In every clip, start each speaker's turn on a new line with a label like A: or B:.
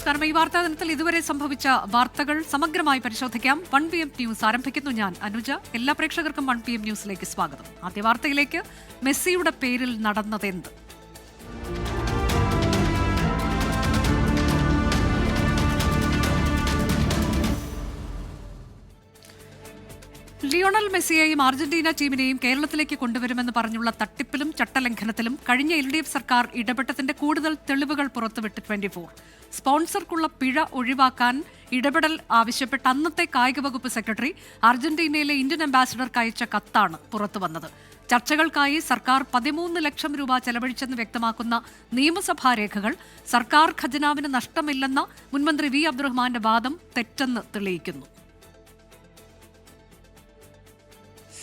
A: നമസ്കാരം. ഈ വാർത്താ ദിനത്തിൽ ഇതുവരെ സംഭവിച്ച വാർത്തകൾ സമഗ്രമായി പരിശോധിക്കാം. 1PM ന്യൂസ് ആരംഭിക്കുന്നു. ഞാൻ അനുജ. എല്ലാ പ്രേക്ഷകർക്കും 1PM ന്യൂസിലേക്ക് സ്വാഗതം. ആദ്യ വാർത്തയിലേക്ക്. മെസ്സിയുടെ പേരിൽ നടന്നതെന്ത്? ലിയോണൽ മെസ്സിയെയും അർജന്റീന ടീമിനെയും കേരളത്തിലേക്ക് കൊണ്ടുവരുമെന്ന് പറഞ്ഞുള്ള തട്ടിപ്പിലും ചട്ടലംഘനത്തിലും കഴിഞ്ഞ LDF സർക്കാർ ഇടപെട്ടതിന്റെ കൂടുതൽ തെളിവുകൾ പുറത്തുവിട്ട് 24. സ്പോൺസർക്കുള്ള പിഴ ഒഴിവാക്കാൻ ഇടപെടൽ ആവശ്യപ്പെട്ട് അന്നത്തെ കായിക വകുപ്പ് സെക്രട്ടറി അർജന്റീനയിലെ ഇന്ത്യൻ അംബാസിഡർക്ക് അയച്ച കത്താണ് പുറത്തുവന്നത്. ചർച്ചകൾക്കായി സർക്കാർ 13 ലക്ഷം രൂപ ചെലവഴിച്ചെന്ന് വ്യക്തമാക്കുന്ന നിയമസഭാ രേഖകൾ സർക്കാർ ഖജനാവിന് നഷ്ടമില്ലെന്ന മുൻമന്ത്രി വി അബ്ദുറഹ്മാന്റെ വാദം തെറ്റെന്ന് തെളിയിക്കുന്നു.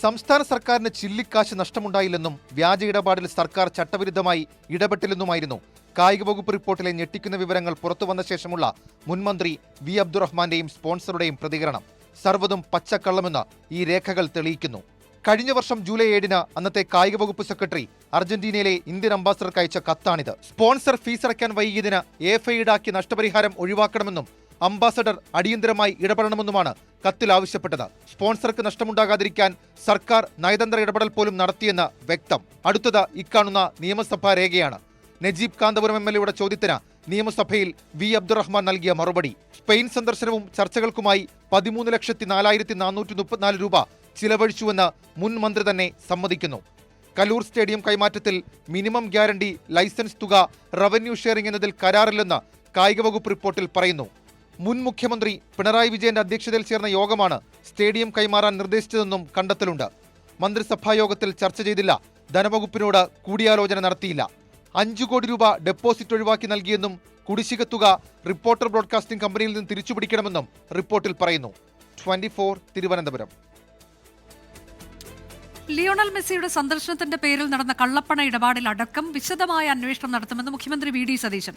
B: സംസ്ഥാന സർക്കാരിന് ചില്ലിക്കാശ് നഷ്ടമുണ്ടായില്ലെന്നും വ്യാജ ഇടപാടിൽ സർക്കാർ ചട്ടവിരുദ്ധമായി ഇടപെട്ടില്ലെന്നുമായിരുന്നു കായിക വകുപ്പ് റിപ്പോർട്ടിലെ ഞെട്ടിക്കുന്ന വിവരങ്ങൾ പുറത്തുവന്ന ശേഷമുള്ള മുൻമന്ത്രി വി അബ്ദുറഹ്മാന്റെയും സ്പോൺസറുടെയും പ്രതികരണം. സർവ്വതും പച്ചക്കള്ളമെന്ന് ഈ രേഖകൾ തെളിയിക്കുന്നു. കഴിഞ്ഞ വർഷം ജൂലൈ 7-ന് അന്നത്തെ കായിക വകുപ്പ് സെക്രട്ടറി അർജന്റീനയിലെ ഇന്ത്യൻ അംബാസഡർക്ക് അയച്ച കത്താണിത്. സ്പോൺസർ ഫീസ് അടയ്ക്കാൻ വൈകിയതിന് AFA ഈടാക്കി നഷ്ടപരിഹാരം ഒഴിവാക്കണമെന്നും അംബാസഡർ അടിയന്തരമായി ഇടപെടണമെന്നുമാണ് കത്തിൽ ആവശ്യപ്പെട്ടത്. സ്പോൺസർക്ക് നഷ്ടമുണ്ടാകാതിരിക്കാൻ സർക്കാർ നയതന്ത്ര ഇടപെടൽ പോലും നടത്തിയെന്ന് വ്യക്തം. അടുത്തത് ഇക്കാണുന്ന നിയമസഭാ രേഖയാണ്. നജീബ് കാന്തപുരം MLAയുടെ ചോദ്യത്തിന് നിയമസഭയിൽ വി അബ്ദുറഹ്മാൻ നൽകിയ മറുപടി. സ്പെയിൻ സന്ദർശനവും ചർച്ചകൾക്കുമായി 13,434 രൂപ ചിലവഴിച്ചുവെന്ന് മുൻ മന്ത്രി തന്നെ സമ്മതിക്കുന്നു. കലൂർ സ്റ്റേഡിയം കൈമാറ്റത്തിൽ മിനിമം ഗ്യാരണ്ടി ലൈസൻസ് തുക റവന്യൂ ഷെയറിംഗ് എന്നതിൽ കരാറില്ലെന്ന് കായിക വകുപ്പ് റിപ്പോർട്ടിൽ പറയുന്നു. മുൻ മുഖ്യമന്ത്രി പിണറായി വിജയന്റെ അധ്യക്ഷതയിൽ ചേർന്ന യോഗമാണ് സ്റ്റേഡിയം കൈമാറാൻ നിർദ്ദേശിച്ചതെന്നും കണ്ടെത്തലുണ്ട്. മന്ത്രിസഭാ യോഗത്തിൽ ചർച്ച ചെയ്തില്ല. ധനവകുപ്പിനോട് കൂടിയാലോചന നടത്തിയില്ല. 5 കോടി രൂപ ഡെപ്പോസിറ്റ് ഒഴിവാക്കി നൽകിയെന്നും കുടിശ്ശിക തുക റിപ്പോർട്ടർ ബ്രോഡ്കാസ്റ്റിംഗ് കമ്പനിയിൽ നിന്ന് തിരിച്ചുപിടിക്കണമെന്നും റിപ്പോർട്ടിൽ പറയുന്നു. 24 തിരുവനന്തപുരം.
A: ലിയോണൽ മെസ്സിയുടെ സന്ദർശനത്തിന്റെ പേരിൽ നടന്ന കള്ളപ്പണ ഇടപാടിൽ അടക്കം വിശദമായ അന്വേഷണം നടത്തുമെന്ന് മുഖ്യമന്ത്രി VD സതീശൻ.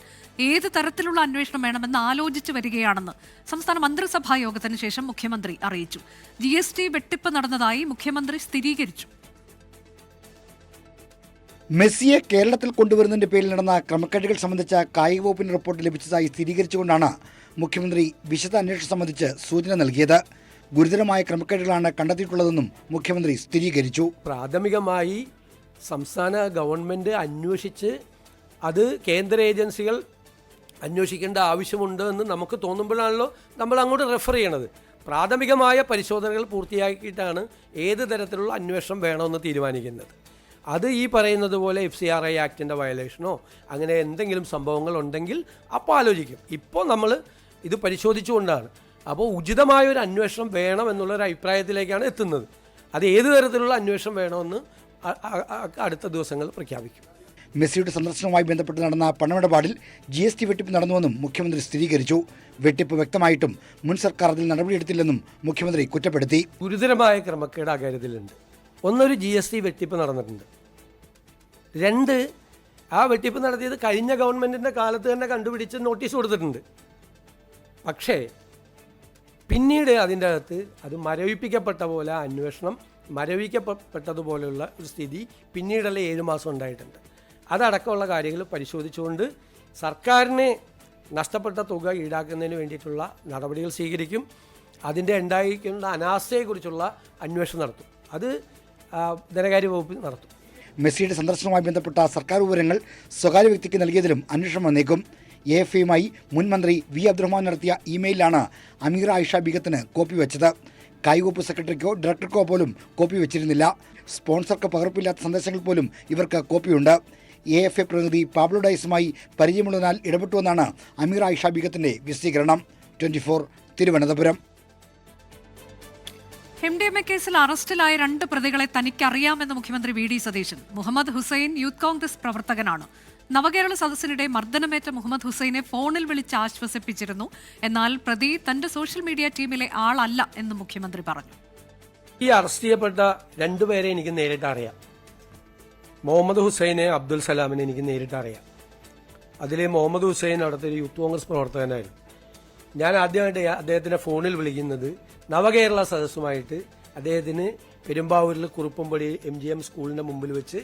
A: ഏത് തരത്തിലുള്ള അന്വേഷണം വേണമെന്ന് ആലോചിച്ചു വരികയാണെന്ന് സംസ്ഥാന മന്ത്രിസഭാ യോഗത്തിന് ശേഷം മുഖ്യമന്ത്രി അറിയിച്ചു. GST വെട്ടിപ്പ് നടന്നതായി മുഖ്യമന്ത്രി സ്ഥിരീകരിച്ചു.
C: മെസ്സിയെ കേരളത്തിൽ കൊണ്ടുവരുന്നതിന്റെ പേരിൽ നടന്ന ക്രമക്കേടുകൾ സംബന്ധിച്ച കായിക വകുപ്പിന് റിപ്പോർട്ട് ലഭിച്ചതായി സ്ഥിരീകരിച്ചുകൊണ്ടാണ് മുഖ്യമന്ത്രി വിശദ അന്വേഷണം സംബന്ധിച്ച് സൂചന നൽകിയത്. ഗുരുതരമായ ക്രമക്കേടുകളാണ് കണ്ടെത്തിയിട്ടുള്ളതെന്നും മുഖ്യമന്ത്രി സ്ഥിരീകരിച്ചു.
D: പ്രാഥമികമായി സംസ്ഥാന ഗവൺമെൻറ് അന്വേഷിച്ച് അത് കേന്ദ്ര ഏജൻസികൾ അന്വേഷിക്കേണ്ട ആവശ്യമുണ്ട് എന്ന് നമുക്ക് തോന്നുമ്പോഴാണല്ലോ നമ്മൾ അങ്ങോട്ട് റെഫർ ചെയ്യണത്. പ്രാഥമികമായ പരിശോധനകൾ പൂർത്തിയാക്കിയിട്ടാണ് ഏത് തരത്തിലുള്ള അന്വേഷണം വേണമെന്ന് തീരുമാനിക്കുന്നത്. അത് ഈ പറയുന്നത് പോലെ FCRI ആക്ടിൻ്റെ വയലേഷനോ അങ്ങനെ എന്തെങ്കിലും സംഭവങ്ങൾ ഉണ്ടെങ്കിൽ അപ്പോൾ ആലോചിക്കും. ഇപ്പോൾ നമ്മൾ ഇത് പരിശോധിച്ചുകൊണ്ടാണ്. അപ്പോൾ ഉചിതമായൊരു അന്വേഷണം വേണം എന്നുള്ളൊരു അഭിപ്രായത്തിലേക്കാണ് എത്തുന്നത്. അത് ഏത് തരത്തിലുള്ള അന്വേഷണം വേണമെന്ന് അടുത്ത ദിവസങ്ങൾ പ്രഖ്യാപിക്കും.
C: മെസ്സിയുടെ സന്ദർശനവുമായി ബന്ധപ്പെട്ട് നടന്ന പണമിടപാടിൽ GST വെട്ടിപ്പ് നടന്നുവെന്നും മുഖ്യമന്ത്രി സ്ഥിരീകരിച്ചു. വെട്ടിപ്പ് വ്യക്തമായിട്ടും മുൻ സർക്കാർ അതിൽ നടപടിയെടുത്തില്ലെന്നും മുഖ്യമന്ത്രി കുറ്റപ്പെടുത്തി.
D: ഗുരുതരമായ ക്രമക്കേട് അക്കാര്യത്തിലുണ്ട്. ഒന്നൊരു GST വെട്ടിപ്പ് നടന്നിട്ടുണ്ട്. 2 ആ വെട്ടിപ്പ് നടത്തിയത് കഴിഞ്ഞ ഗവൺമെൻറ്റിൻ്റെ കാലത്ത് തന്നെ കണ്ടുപിടിച്ച് നോട്ടീസ് കൊടുത്തിട്ടുണ്ട്. പക്ഷേ പിന്നീട് അതിൻ്റെ അകത്ത് അത് മരവിപ്പിക്കപ്പെട്ട പോലെ അന്വേഷണം മരവിക്കപ്പെട്ടതുപോലെയുള്ള ഒരു സ്ഥിതി പിന്നീടുള്ള 7 മാസം ഉണ്ടായിട്ടുണ്ട്. അതടക്കമുള്ള കാര്യങ്ങൾ പരിശോധിച്ചുകൊണ്ട് സർക്കാരിന് നഷ്ടപ്പെട്ട തുക ഈടാക്കുന്നതിന് വേണ്ടിയിട്ടുള്ള നടപടികൾ സ്വീകരിക്കും. അതിൻ്റെ ഉണ്ടായിരിക്കുന്ന അനാസ്ഥയെക്കുറിച്ചുള്ള അന്വേഷണം നടത്തും. അത് ധനകാര്യ വകുപ്പ് നടത്തും.
C: മെസ്സിയുടെ സന്ദർശനവുമായി ബന്ധപ്പെട്ട സർക്കാർ വിവരങ്ങൾ സ്വകാര്യ വ്യക്തിക്ക് നൽകിയതിലും അന്വേഷണം വന്നേക്കും. AFAയുമായി മുൻ മന്ത്രി വി അബ്ദുറഹ്മാൻ നടത്തിയ ഇമെയിലാണ് അമീറ ആയിഷ ബീഗത്തിന് കോപ്പി വെച്ചത്. കായിക വകുപ്പ് സെക്രട്ടറിക്കോ ഡയറക്ടർക്കോ പോലും കോപ്പി വെച്ചിരുന്നില്ല. സ്പോൺസർക്ക് പകർപ്പില്ലാത്ത സന്ദേശങ്ങൾ പോലും ഇവർക്ക് കോപ്പിയുണ്ട്. AFA പ്രതിനിധി പാബ്ലോ ഡയസുമായി പരിചയമുള്ളതിനാൽ ഇടപെട്ടുവെന്നാണ് അമീറ ആയിഷ ബീഗത്തിന്റെ വിശദീകരണം. 24 തിരുവനന്തപുരം.
A: MDMA കേസിൽ അറസ്റ്റിലായ 2 പ്രതികളെ തനിക്കറിയാമെന്ന് മുഖ്യമന്ത്രി VD സതീശൻ. മുഹമ്മദ് ഹുസൈൻ യൂത്ത് കോൺഗ്രസ് പ്രവർത്തകനാണ്. നവകേരള സദസ്സിനിടെ മർദ്ദനമേറ്റ മുഹമ്മദ് ഹുസൈനെ ഫോണിൽ വിളിച്ച് ആശ്വസിപ്പിച്ചിരുന്നു. എന്നാൽ പ്രതി തന്റെ സോഷ്യൽ മീഡിയ ടീമിലെ ആളല്ല എന്ന് മുഖ്യമന്ത്രി പറഞ്ഞു.
D: ഈ അറസ്റ്റ് ചെയ്യപ്പെട്ട 2 പേരെ എനിക്ക് നേരിട്ട് അറിയാം. മുഹമ്മദ് ഹുസൈനെ, അബ്ദുൽ സലാമിനെ എനിക്ക് നേരിട്ട് അറിയാം. അതിൽ മുഹമ്മദ് ഹുസൈൻ അവിടുത്തെ ഒരു യൂത്ത് കോൺഗ്രസ് പ്രവർത്തകനായിരുന്നു. ഞാൻ ആദ്യമായിട്ട് അദ്ദേഹത്തിനെ ഫോണിൽ വിളിക്കുന്നത് നവകേരള സദസ്സുമായിട്ട് അദ്ദേഹത്തിന് പെരുമ്പാവൂരിൽ കുറുപ്പമ്പടി MGM സ്കൂളിന്റെ മുമ്പിൽ വെച്ച്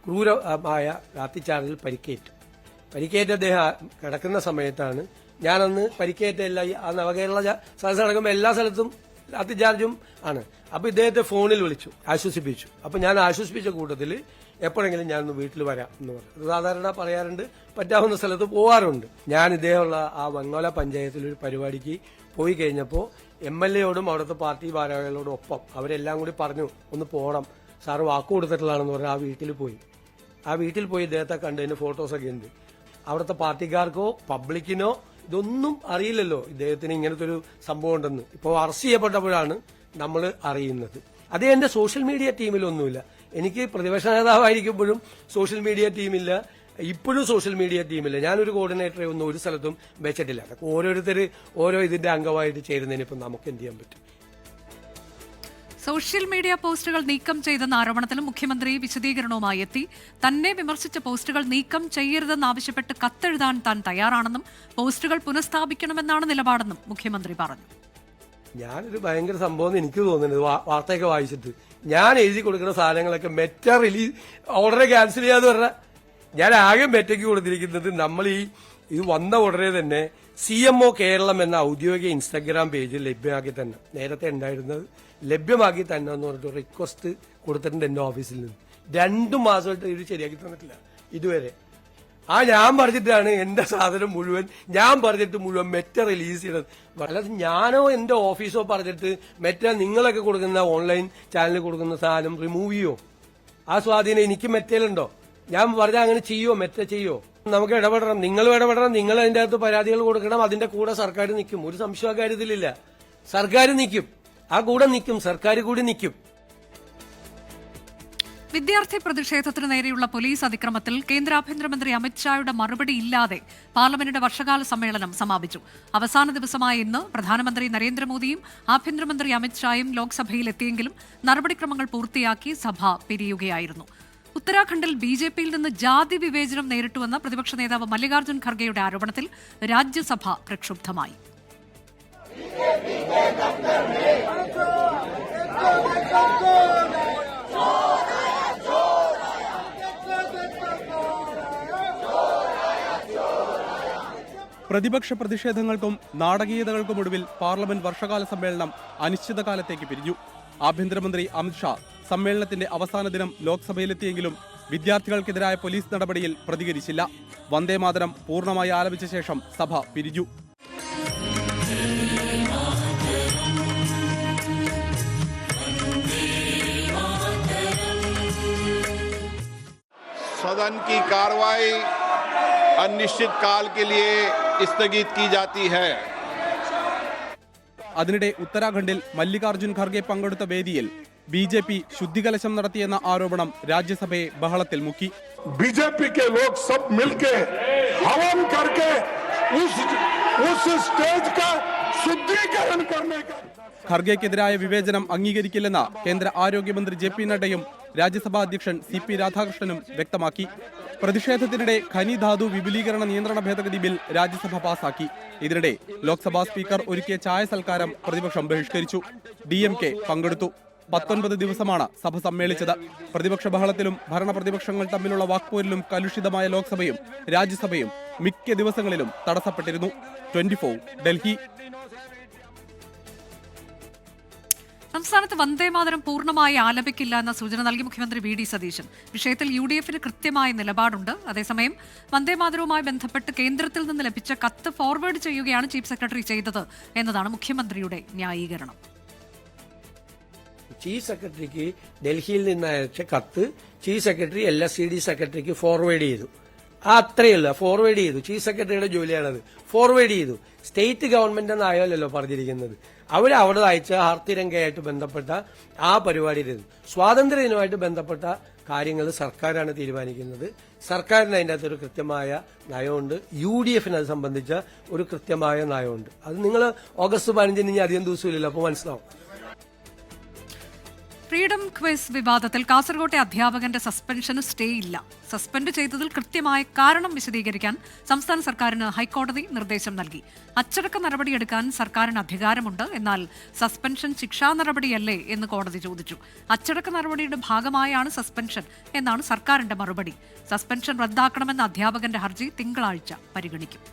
D: ക്രൂരമായ ലാത്തിച്ചാർജിൽ പരിക്കേറ്റു. പരിക്കേറ്റ അദ്ദേഹം കിടക്കുന്ന സമയത്താണ് ഞാനന്ന് പരിക്കേറ്റ ആ നവകേരള സദസ്സ് നടക്കുമ്പോൾ എല്ലാ സ്ഥലത്തും ലാത്തിചാർജും ആണ്. അപ്പൊ ഇദ്ദേഹത്തെ ഫോണിൽ വിളിച്ചു, ആശ്വസിപ്പിച്ചു. അപ്പൊ ഞാൻ ആശ്വസിപ്പിച്ച കൂട്ടത്തിൽ എപ്പോഴെങ്കിലും ഞാനൊന്ന് വീട്ടിൽ വരാം എന്ന് പറഞ്ഞു. സാധാരണ പറയാറുണ്ട്, പറ്റാവുന്ന സ്ഥലത്ത് പോവാറുണ്ട്. ഞാൻ ഇദ്ദേഹമുള്ള ആ വെങ്ങോല പഞ്ചായത്തിൽ ഒരു പരിപാടിക്ക് പോയി കഴിഞ്ഞപ്പോൾ MLA-യോടും അവിടുത്തെ പാർട്ടി ഭാരവാഹികളോടും ഒപ്പം അവരെല്ലാം കൂടി പറഞ്ഞു ഒന്ന് പോകണം, സാറ് വാക്ക് കൊടുത്തിട്ടുള്ളതാണെന്ന് പറഞ്ഞാൽ ആ വീട്ടിൽ പോയി ഇദ്ദേഹത്തെ കണ്ടതിന് ഫോട്ടോസൊക്കെ ഉണ്ട്. അവിടുത്തെ പാർട്ടിക്കാർക്കോ പബ്ലിക്കിനോ ഇതൊന്നും അറിയില്ലല്ലോ ഇദ്ദേഹത്തിന് ഇങ്ങനത്തെ ഒരു സംഭവം ഉണ്ടെന്ന്. ഇപ്പോൾ അറസ്റ്റ് ചെയ്യപ്പെട്ടപ്പോഴാണ് നമ്മൾ അറിയുന്നത്. അത് എന്റെ സോഷ്യൽ മീഡിയ ടീമിലൊന്നുമില്ല. എനിക്ക് പ്രതിപക്ഷ നേതാവായിരിക്കുമ്പോഴും സോഷ്യൽ മീഡിയ ടീമില്ല, ഇപ്പോഴും സോഷ്യൽ മീഡിയ ടീമില്ല. ഞാനൊരു കോർഡിനേറ്ററെ ഒന്നും ഒരു സ്ഥലത്തും വെച്ചിട്ടില്ല. ഓരോരുത്തർ ഓരോ ഇതിന്റെ അംഗമായിട്ട് ചേരുന്നതിന് ഇപ്പം നമുക്ക് എന്ത് ചെയ്യാൻ പറ്റും?
A: സോഷ്യൽ മീഡിയ പോസ്റ്റുകൾ നീക്കം ചെയ്തെന്ന ആരോപണത്തിലും മുഖ്യമന്ത്രി വിശദീകരണവുമായി എത്തി. തന്നെ വിമർശിച്ച പോസ്റ്റുകൾ നീക്കം ചെയ്യരുതെന്നാവശ്യപ്പെട്ട് കത്തെഴുതാൻ താൻ തയ്യാറാണെന്നും പോസ്റ്റുകൾ പുനഃസ്ഥാപിക്കണമെന്നാണ് നിലപാടെന്നും മുഖ്യമന്ത്രി പറഞ്ഞു.
D: ഞാനൊരു ഭയങ്കര സംഭവം എനിക്ക് തോന്നുന്നത് വാർത്തയൊക്കെ വായിച്ചിട്ട് ഞാൻ എഴുതി കൊടുക്കുന്ന സാധനങ്ങളൊക്കെ മെറ്റ റിലീസ് ഓർഡറെ ക്യാൻസൽ ചെയ്യാന്ന് പറഞ്ഞാൽ ഞാൻ ആകെ മെറ്റയ്ക്ക് കൊടുത്തിരിക്കുന്നത് നമ്മൾ ഇത് വന്ന ഉടനെ തന്നെ CMO കേരളം എന്ന ഔദ്യോഗിക ഇൻസ്റ്റാഗ്രാം പേജ് ലഭ്യമാക്കി തന്നെ, നേരത്തെ ഉണ്ടായിരുന്നത് ലഭ്യമാക്കി തന്നെ എന്ന് പറഞ്ഞിട്ട് റിക്വസ്റ്റ് കൊടുത്തിട്ടുണ്ട് എന്റെ ഓഫീസിൽ നിന്ന്. 2 മാസമായിട്ട് ഇത് ശരിയാക്കി തന്നിട്ടില്ല ഇതുവരെ. ഞാൻ പറഞ്ഞിട്ടാണ് എന്റെ സാധനം മുഴുവൻ മെറ്റ റിലീസ് ചെയ്തത്. അല്ലാതെ ഞാനോ എന്റെ ഓഫീസോ പറഞ്ഞിട്ട് മെറ്റ നിങ്ങളൊക്കെ കൊടുക്കുന്ന ഓൺലൈൻ ചാനലിൽ കൊടുക്കുന്ന സാധനം റിമൂവ് ചെയ്യോ? ആ സ്വാധീനം എനിക്ക് മെറ്റയിലുണ്ടോ? ഞാൻ പറഞ്ഞാൽ അങ്ങനെ ചെയ്യോ? മെറ്റ ചെയ്യോ? നമുക്ക് ഇടപെടണം, നിങ്ങൾ ഇടപെടണം, നിങ്ങൾ അതിന്റെ അകത്ത് പരാതികൾ കൊടുക്കണം. അതിന്റെ കൂടെ സർക്കാർ നിൽക്കും, ഒരു സംശയ കാര്യത്തിലില്ല. സർക്കാർ നിൽക്കും, ആ കൂടെ നിൽക്കും, സർക്കാർ കൂടി നിൽക്കും.
A: വിദ്യാർത്ഥി പ്രതിഷേധത്തിന് നേരെയുള്ള പോലീസ് അതിക്രമത്തിൽ കേന്ദ്ര ആഭ്യന്തരമന്ത്രി അമിത്ഷായുടെ മറുപടി ഇല്ലാതെ പാർലമെന്റിന്റെ വർഷകാല സമ്മേളനം സമാപിച്ചു. അവസാന ദിവസമായ ഇന്ന് പ്രധാനമന്ത്രി നരേന്ദ്രമോദിയും ആഭ്യന്തരമന്ത്രി അമിത്ഷായും ലോക്സഭയിൽ എത്തിയെങ്കിലും നടപടിക്രമങ്ങൾ പൂർത്തിയാക്കി സഭ പിരിയുകയായിരുന്നു. ഉത്തരാഖണ്ഡിൽ BJP-യിൽ നിന്ന് ജാതി വിവേചനം നേരിട്ടുവെന്ന പ്രതിപക്ഷ നേതാവ് മല്ലികാർജ്ജുൻ ഖർഗെയുടെ ആരോപണത്തിൽ രാജ്യസഭ പ്രക്ഷുബ്ധമായി.
E: പ്രതിപക്ഷ പ്രതിഷേധങ്ങൾക്കും നാടകീയതകൾക്കുമൊടുവിൽ പാർലമെന്റ് വർഷകാല സമ്മേളനം അനിശ്ചിതകാലത്തേക്ക് പിരിഞ്ഞു. ആഭ്യന്തരമന്ത്രി അമിത്ഷാ സമ്മേളനത്തിന്റെ അവസാന ദിനം ലോക്സഭയിലെത്തിയെങ്കിലും വിദ്യാർത്ഥികൾക്കെതിരായ പോലീസ് നടപടിയിൽ പ്രതികരിച്ചില്ല. വന്ദേമാതരം പൂർണ്ണമായി ആലപിച്ച ശേഷം സഭ പിരിഞ്ഞു.
F: सदन की कार्रवाई अनिश्चित काल के लिए स्थगित की जाती है.
E: അതിനിടെ ഉത്തരാഖണ്ഡിൽ മല്ലികാർജ്ജുൻ ഖർഗെ പങ്കെടുത്ത വേദിയിൽ BJP ശുദ്ധികലശം നടത്തിയെന്ന ആരോപണം രാജ്യസഭയെ ബഹളത്തിൽ മുക്കി.
G: BJP के लोग सब मिलके हवन करके उस स्टेज का शुद्धिकरण करने का.
E: ഖർഗെക്കെതിരായ വിവേചനം അംഗീകരിക്കില്ലെന്ന കേന്ദ്ര ആരോഗ്യമന്ത്രി JP നഡ്ഡയും രാജ്യസഭാ അധ്യക്ഷൻ CP രാധാകൃഷ്ണനും വ്യക്തമാക്കി. പ്രതിഷേധത്തിനിടെ ഖനിധാതു വിപുലീകരണ നിയന്ത്രണ ഭേദഗതി ബിൽ രാജ്യസഭ പാസാക്കി. ഇതിനിടെ ലോക്സഭാ സ്പീക്കർ ഒരുക്കിയ ചായ സൽക്കാരം പ്രതിപക്ഷം ബഹിഷ്കരിച്ചു. DMK പങ്കെടുത്തു. 19 ദിവസമാണ് സഭ സമ്മേളിച്ചത്. പ്രതിപക്ഷ ബഹളത്തിലും ഭരണപ്രതിപക്ഷങ്ങൾ തമ്മിലുള്ള വാക്പോരിലും കലുഷിതമായ ലോക്സഭയും രാജ്യസഭയും മിക്ക ദിവസങ്ങളിലും തടസ്സപ്പെട്ടിരുന്നു. 24 ഡൽഹി.
A: സംസ്ഥാനത്ത് വന്ദേമാതരം പൂർണ്ണമായി ആലപിക്കില്ല എന്ന സൂചന നൽകി മുഖ്യമന്ത്രി VD സതീശൻ. വിഷയത്തിൽ UDF-ന് കൃത്യമായ നിലപാടുണ്ട്. അതേസമയം വന്ദേമാതരവുമായി ബന്ധപ്പെട്ട് കേന്ദ്രത്തിൽ നിന്ന് ലഭിച്ച കത്ത് ഫോർവേഡ് ചെയ്യുകയാണ് ചീഫ് സെക്രട്ടറി ചെയ്തത് എന്നതാണ് മുഖ്യമന്ത്രിയുടെ ന്യായീകരണം.
D: ചീഫ് സെക്രട്ടറിക്ക് ഡൽഹിയിൽ നിന്ന് അയച്ച കത്ത് ചീഫ് സെക്രട്ടറി LSCD സെക്രട്ടറിക്ക് ഫോർവേഡ് ചെയ്തു. അത്രയല്ല, ഫോർവേഡ് ചെയ്തു. ചീഫ് സെക്രട്ടറിയുടെ ജോലിയാണത്. ഫോർവേഡ് ചെയ്തു. സ്റ്റേറ്റ് ഗവൺമെന്റ് എന്നായല്ലോ പറഞ്ഞിരിക്കുന്നത്. അവിടെ അയച്ച ഹർത്തിരംഗയായിട്ട് ബന്ധപ്പെട്ട ആ പരിപാടിയിൽ സ്വാതന്ത്ര്യദിനവുമായിട്ട് ബന്ധപ്പെട്ട കാര്യങ്ങൾ സർക്കാരാണ് തീരുമാനിക്കുന്നത്. സർക്കാരിന് അതിൻ്റെ അകത്തൊരു കൃത്യമായ നയമുണ്ട്. UDF-ന് അത് സംബന്ധിച്ച ഒരു കൃത്യമായ നയമുണ്ട്. അത് നിങ്ങൾ ഓഗസ്റ്റ് 15 ഇനി അധികം ദിവസമില്ലല്ലോ, അപ്പോൾ മനസ്സിലാവും.
A: ഫ്രീഡം ക്വിസ് വിവാദത്തിൽ കാസർകോട്ടെ അധ്യാപകന്റെ സസ്പെൻഷന് സ്റ്റേ ഇല്ല. സസ്പെൻഡ് ചെയ്തതിൽ കൃത്യമായ കാരണം വിശദീകരിക്കാൻ സംസ്ഥാന സർക്കാരിന് ഹൈക്കോടതി നിർദ്ദേശം നൽകി. അച്ചടക്ക നടപടിയെടുക്കാൻ സർക്കാരിന് അധികാരമുണ്ട്, എന്നാൽ സസ്പെൻഷൻ ശിക്ഷാ നടപടിയല്ലേ എന്ന് കോടതി ചോദിച്ചു. അച്ചടക്ക നടപടിയുടെ ഭാഗമായാണ് സസ്പെൻഷൻ എന്നാണ് സർക്കാരിന്റെ മറുപടി. സസ്പെൻഷൻ റദ്ദാക്കണമെന്ന അധ്യാപകന്റെ ഹർജി തിങ്കളാഴ്ച പരിഗണിക്കും.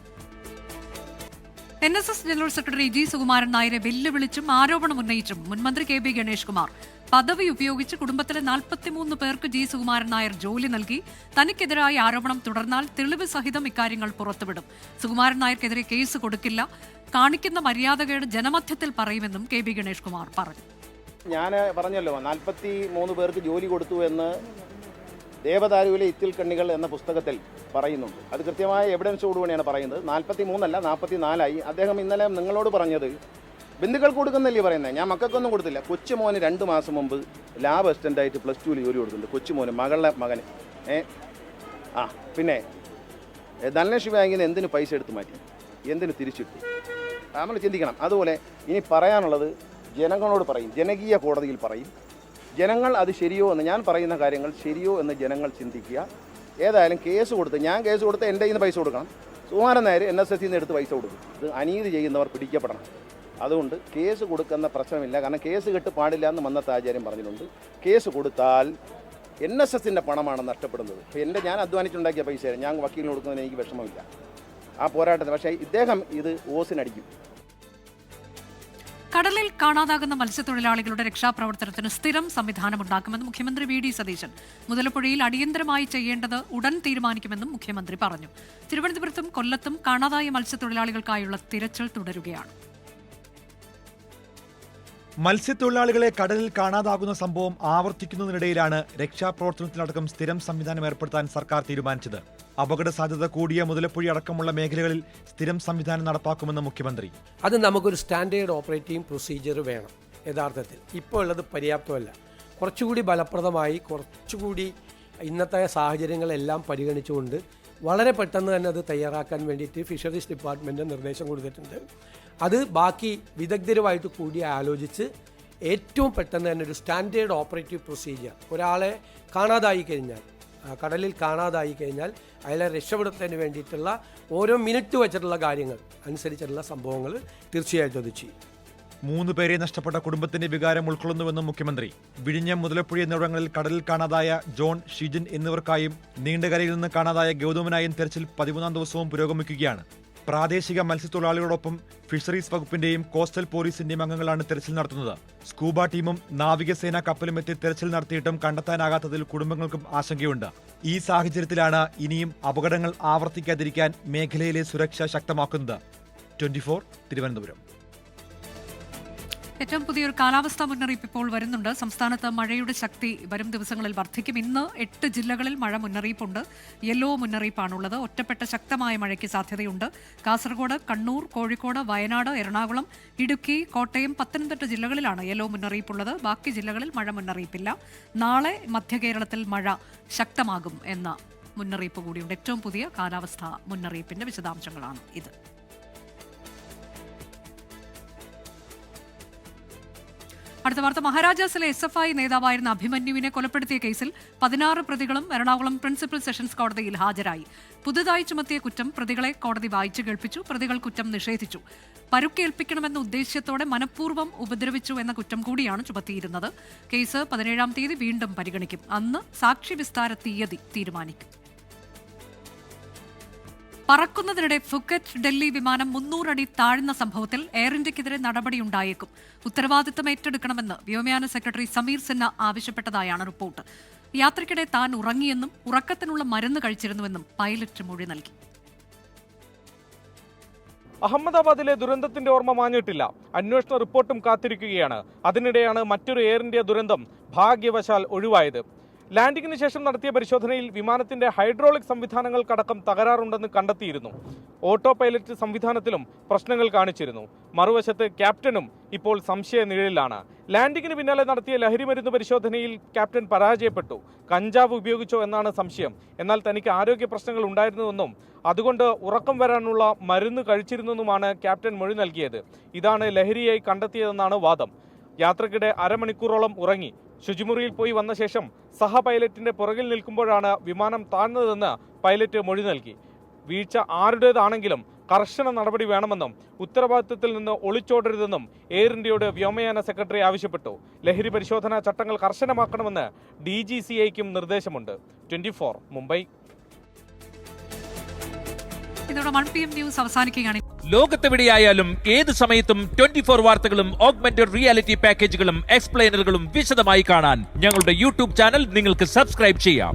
A: NSS general secretary G Sukumaran നായരെ വെല്ലുവിളിച്ചും ആരോപണം ഉന്നയിച്ചും മുൻമന്ത്രി KB ഗണേഷ് കുമാർ പദവി ഉപയോഗിച്ച് കുടുംബത്തിലെ 43 പേർക്ക് ജി സുകുമാരൻ നായർ ജോലി നൽകി. തനിക്കെതിരായ ആരോപണം തുടർന്നാൽ തെളിവ് സഹിതം ഇക്കാര്യങ്ങൾ പുറത്തുവിടും. സുകുമാരൻ നായർക്കെതിരെ കേസ് കൊടുക്കില്ല, കാണിക്കുന്ന മര്യാദകേട് ജനമധ്യത്തിൽ പറയുമെന്നും KB ഗണേഷ് കുമാർ പറഞ്ഞു.
H: ഞാൻ പറഞ്ഞല്ലോ 43 പേർക്ക് ജോലി കൊടുത്തു എന്ന് ദേവദാരുവിലെ ഇത്തിൽ കണ്ണികൾ എന്ന പുസ്തകത്തിൽ പറയുന്നുണ്ട്. അത് കൃത്യമായ എവിഡൻസോടുകൂടിയാണ് പറയുന്നത്. 43 അല്ല 44 അദ്ദേഹം ഇന്നലെ നിങ്ങളോട് പറഞ്ഞത് ബന്ധുക്കൾക്ക് കൊടുക്കുന്നല്ലേ പറയുന്നത്. ഞാൻ മക്കൾക്കൊന്നും കൊടുത്തില്ല. കൊച്ചുമോന് 2 മാസം മുമ്പ് ലാബ് അസിസ്റ്റൻ്റായിട്ട് +2 ജോലി കൊടുക്കുന്നുണ്ട്. കൊച്ചുമോന് മകളുടെ മകന്. പിന്നെ ധനലക്ഷ്മി ബാങ്കിൽ നിന്ന് എന്തിനു പൈസ എടുത്ത് മാറ്റി, എന്തിനു തിരിച്ചിട്ടു, നമ്മൾ ചിന്തിക്കണം. അതുപോലെ ഇനി പറയാനുള്ളത് ജനങ്ങളോട് പറയും, ജനകീയ കോടതിയിൽ പറയും. ജനങ്ങൾ അത് ശരിയോ എന്ന്, ഞാൻ പറയുന്ന കാര്യങ്ങൾ ശരിയോ എന്ന് ജനങ്ങൾ ചിന്തിക്കുക. ഏതായാലും കേസ് കൊടുത്ത്, ഞാൻ കേസ് കൊടുത്ത് എൻ്റെ കയ്യിൽ നിന്ന് പൈസ കൊടുക്കണം. സുകുമാരൻ നായർ NSS നിന്ന് എടുത്ത് പൈസ കൊടുക്കും. ഇത് അനീതി ചെയ്യുന്നവർ പിടിക്കപ്പെടണം. അതുകൊണ്ട് കേസ് കൊടുക്കുന്ന പ്രശ്നമില്ല. കാരണം കേസ് കെട്ട് പാടില്ല എന്ന് മന്നത്ത് ആചാര്യം പറഞ്ഞിട്ടുണ്ട്. കേസ് കൊടുത്താൽ NSSൻ്റെ പണമാണ് നഷ്ടപ്പെടുന്നത്. ഇപ്പോൾ ഞാൻ അധ്വാനിച്ചുണ്ടാക്കിയ പൈസ ഞാൻ വക്കീലിന് കൊടുക്കുന്നതിന് എനിക്ക് വിഷമമില്ല ആ പോരാട്ടത്തിന്. പക്ഷേ ഇദ്ദേഹം ഇത് ഓസിനടിക്കും.
A: കടലിൽ കാണാതാകുന്ന മത്സ്യത്തൊഴിലാളികളുടെ രക്ഷാപ്രവർത്തനത്തിന് സ്ഥിരം സംവിധാനമുണ്ടാക്കുമെന്ന് മുഖ്യമന്ത്രി VD സതീശൻ. മുതലപ്പുഴയിൽ അടിയന്തരമായി ചെയ്യേണ്ടത് ഉടൻ തീരുമാനിക്കുമെന്നും മുഖ്യമന്ത്രി പറഞ്ഞു. തിരുവനന്തപുരത്തും കൊല്ലത്തും കാണാതായ മത്സ്യത്തൊഴിലാളികൾക്കായുള്ള തിരച്ചിൽ തുടരുകയാണ്.
I: മത്സ്യത്തൊഴിലാളികളെ കടലിൽ കാണാതാകുന്ന സംഭവം ആവർത്തിക്കുന്നതിനിടയിലാണ് രക്ഷാപ്രവർത്തനത്തിലടക്കം സ്ഥിരം സംവിധാനം ഏർപ്പെടുത്താൻ സർക്കാർ തീരുമാനിച്ചത്. അപകട സാധ്യത കൂടിയ മുതലപ്പുഴ അടക്കമുള്ള മേഖലകളിൽ സ്ഥിരം സംവിധാനം നടപ്പാക്കുമെന്ന് മുഖ്യമന്ത്രി.
D: അത് നമുക്കൊരു സ്റ്റാൻഡേർഡ് ഓപ്പറേറ്റിംഗ് പ്രൊസീജിയർ വേണം. യഥാർത്ഥത്തിൽ ഇപ്പോൾ ഉള്ളത് പര്യാപ്തമല്ല. കുറച്ചുകൂടി ഫലപ്രദമായി, കുറച്ചുകൂടി ഇന്നത്തെ സാഹചര്യങ്ങളെല്ലാം പരിഗണിച്ചുകൊണ്ട് വളരെ പെട്ടെന്ന് തന്നെ അത് തയ്യാറാക്കാൻ വേണ്ടിയിട്ട് ഫിഷറീസ് ഡിപ്പാർട്ട്മെൻറ്റ് നിർദ്ദേശം കൊടുത്തിട്ടുണ്ട്. അത് ബാക്കി വിദഗ്ധരുമായിട്ട് കൂടി ആലോചിച്ച് ഏറ്റവും പെട്ടെന്ന് തന്നെ ഒരു സ്റ്റാൻഡേർഡ് ഓപ്പറേറ്റീവ് പ്രൊസീജിയർ, ഒരാളെ കാണാതായി കഴിഞ്ഞാൽ, കടലിൽ കാണാതായി കഴിഞ്ഞാൽ അയാളെ രക്ഷപ്പെടുന്നതിന് വേണ്ടിയിട്ടുള്ള ഓരോ മിനിറ്റ് വെച്ചിട്ടുള്ള കാര്യങ്ങൾ അനുസരിച്ചിട്ടുള്ള സംഭവങ്ങൾ തീർച്ചയായിട്ടും അത് ചെയ്യും.
I: 3 പേരെ നഷ്ടപ്പെട്ട കുടുംബത്തിന്റെ വികാരം ഉൾക്കൊള്ളുന്നുവെന്നും മുഖ്യമന്ത്രി. വിഴിഞ്ഞം, മുതലപ്പുഴ എന്നിവിടങ്ങളിൽ കടലിൽ കാണാതായ ജോൺ, ഷിജിൻ എന്നിവർക്കായും നീണ്ടകരയിൽ നിന്ന് കാണാതായ ഗൗതമനായും തെരച്ചിൽ 13ാം ദിവസവും പുരോഗമിക്കുകയാണ്. പ്രാദേശിക മത്സ്യത്തൊഴിലാളികളോടൊപ്പം ഫിഷറീസ് വകുപ്പിന്റെയും കോസ്റ്റൽ പോലീസിന്റെയും അംഗങ്ങളാണ് തെരച്ചിൽ നടത്തുന്നത്. സ്കൂബ ടീമും നാവികസേന കപ്പലും എത്തി തെരച്ചിൽ നടത്തിയിട്ടും കണ്ടെത്താനാകാത്തതിൽ കുടുംബങ്ങൾക്കും ആശങ്കയുണ്ട്. ഈ സാഹചര്യത്തിലാണ് ഇനിയും അപകടങ്ങൾ ആവർത്തിക്കാതിരിക്കാൻ മേഖലയിലെ സുരക്ഷ ശക്തമാക്കുന്നത്. 24 തിരുവനന്തപുരം.
A: ഏറ്റവും പുതിയൊരു കാലാവസ്ഥാ മുന്നറിയിപ്പ് ഇപ്പോൾ വരുന്നുണ്ട്. സംസ്ഥാനത്ത് മഴയുടെ ശക്തി വരും ദിവസങ്ങളിൽ വർദ്ധിക്കും. ഇന്ന് 8 ജില്ലകളിൽ മഴ മുന്നറിയിപ്പുണ്ട്. യെല്ലോ മുന്നറിയിപ്പാണുള്ളത്. ഒറ്റപ്പെട്ട ശക്തമായ മഴയ്ക്ക് സാധ്യതയുണ്ട്. കാസർഗോഡ്, കണ്ണൂർ, കോഴിക്കോട്, വയനാട്, എറണാകുളം, ഇടുക്കി, കോട്ടയം, പത്തനംതിട്ട ജില്ലകളിലാണ് യെല്ലോ മുന്നറിയിപ്പുള്ളത്. ബാക്കി ജില്ലകളിൽ മഴ മുന്നറിയിപ്പില്ല. നാളെ മധ്യ കേരളത്തിൽ മഴ ശക്തമാകും എന്ന മുന്നറിയിപ്പ് കൂടിയുണ്ട്. ഏറ്റവും പുതിയ കാലാവസ്ഥാ മുന്നറിയിപ്പിന്റെ വിശദാംശങ്ങളാണ് ഇത്. അടുത്ത വാർത്ത. മഹാരാജാസിലെ SFI നേതാവായിരുന്ന അഭിമന്യുവിനെ കൊലപ്പെടുത്തിയ കേസിൽ 16 പ്രതികളും എറണാകുളം പ്രിൻസിപ്പൽ സെഷൻസ് കോടതിയിൽ ഹാജരായി. പുതുതായി ചുമത്തിയ കുറ്റം പ്രതികളെ കോടതി വായിച്ചു കേൾപ്പിച്ചു. പ്രതികൾ കുറ്റം നിഷേധിച്ചു. പരുക്കേൽപ്പിക്കണമെന്ന ഉദ്ദേശ്യത്തോടെ മനഃപൂർവ്വം ഉപദ്രവിച്ചു എന്ന കുറ്റം കൂടിയാണ് ചുമത്തിയിരുന്നത്. കേസ് 17-ാം തീയതി വീണ്ടും പരിഗണിക്കും. അന്ന് സാക്ഷി വിസ്താര തീയതി തീരുമാനിക്കും. പറക്കുന്നതിനിടെ ഫുക്കറ്റ് ഡൽഹി വിമാനം 300 അടി താഴ്ന്ന സംഭവത്തിൽ എയർ ഇന്ത്യക്കെതിരെ നടപടിയുണ്ടായേക്കും. ഉത്തരവാദിത്തം ഏറ്റെടുക്കണമെന്ന് വ്യോമയാന സെക്രട്ടറി സമീർ സിൻഹ ആവശ്യപ്പെട്ടതായാണ് റിപ്പോർട്ട്. യാത്രയ്ക്കിടെ താൻ ഉറങ്ങിയെന്നും ഉറക്കത്തിനുള്ള മരുന്ന് കഴിച്ചിരുന്നുവെന്നും പൈലറ്റ് മൊഴി നൽകി.
J: അഹമ്മദാബാദിലെ ദുരന്തത്തിന്റെ ഓർമ്മ മാഞ്ഞിട്ടില്ല. അന്വേഷണ റിപ്പോർട്ടും കാത്തിരിക്കുകയാണ്. അതിനിടെയാണ് മറ്റൊരു എയർ ഇന്ത്യ ദുരന്തം ഭാഗ്യവശാൽ ഒഴിവായത്. ലാൻഡിങ്ങിന് ശേഷം നടത്തിയ പരിശോധനയിൽ വിമാനത്തിന്റെ ഹൈഡ്രോളിക് സംവിധാനങ്ങൾക്കടക്കം തകരാറുണ്ടെന്ന് കണ്ടെത്തിയിരുന്നു. ഓട്ടോ പൈലറ്റ് സംവിധാനത്തിലും പ്രശ്നങ്ങൾ കാണിച്ചിരുന്നു. മറുവശത്ത് ക്യാപ്റ്റനും ഇപ്പോൾ സംശയ നിഴലിലാണ്. ലാൻഡിങ്ങിന് പിന്നാലെ നടത്തിയ ലഹരിമരുന്ന് പരിശോധനയിൽ ക്യാപ്റ്റൻ പരാജയപ്പെട്ടു. കഞ്ചാവ് ഉപയോഗിച്ചോ എന്നാണ് സംശയം. എന്നാൽ തനിക്ക് ആരോഗ്യ പ്രശ്നങ്ങൾ ഉണ്ടായിരുന്നുവെന്നും അതുകൊണ്ട് ഉറക്കം വരാനുള്ള മരുന്ന് കഴിച്ചിരുന്നെന്നുമാണ് ക്യാപ്റ്റൻ മൊഴി നൽകിയത്. ഇതാണ് ലഹരിയായി കണ്ടെത്തിയതെന്നാണ് വാദം. യാത്രക്കിടെ അരമണിക്കൂറോളം ഉറങ്ങി. ശുചിമുറിയിൽ പോയി വന്ന ശേഷം സഹ പൈലറ്റിന്റെ പുറകിൽ നിൽക്കുമ്പോഴാണ് വിമാനം താഴ്ന്നതെന്ന് പൈലറ്റ് മൊഴി നൽകി. വീഴ്ച ആരുടേതാണെങ്കിലും കർശന നടപടി വേണമെന്നും ഉത്തരവാദിത്തത്തിൽ നിന്ന് ഒളിച്ചോടരുതെന്നും എയർ ഇന്ത്യയോട് വ്യോമയാന സെക്രട്ടറി ആവശ്യപ്പെട്ടു. ലഹരി പരിശോധനാ ചട്ടങ്ങൾ കർശനമാക്കണമെന്ന് DGCAയ്ക്കും നിർദ്ദേശമുണ്ട്. 24 മുംബൈ.
A: ഇതോടെ 1 PM ന്യൂസ് അവസാനിക്കുകയാണ്.
K: ലോകത്തെവിടെയായാലും ഏത് സമയത്തും 24 വാർത്തകളും ഓഗ്മെന്റഡ് റിയാലിറ്റി പാക്കേജുകളും എക്സ്പ്ലെയിനറുകളും വിശദമായി കാണാൻ ഞങ്ങളുടെ YouTube ചാനൽ നിങ്ങൾക്ക് സബ്സ്ക്രൈബ് ചെയ്യാം.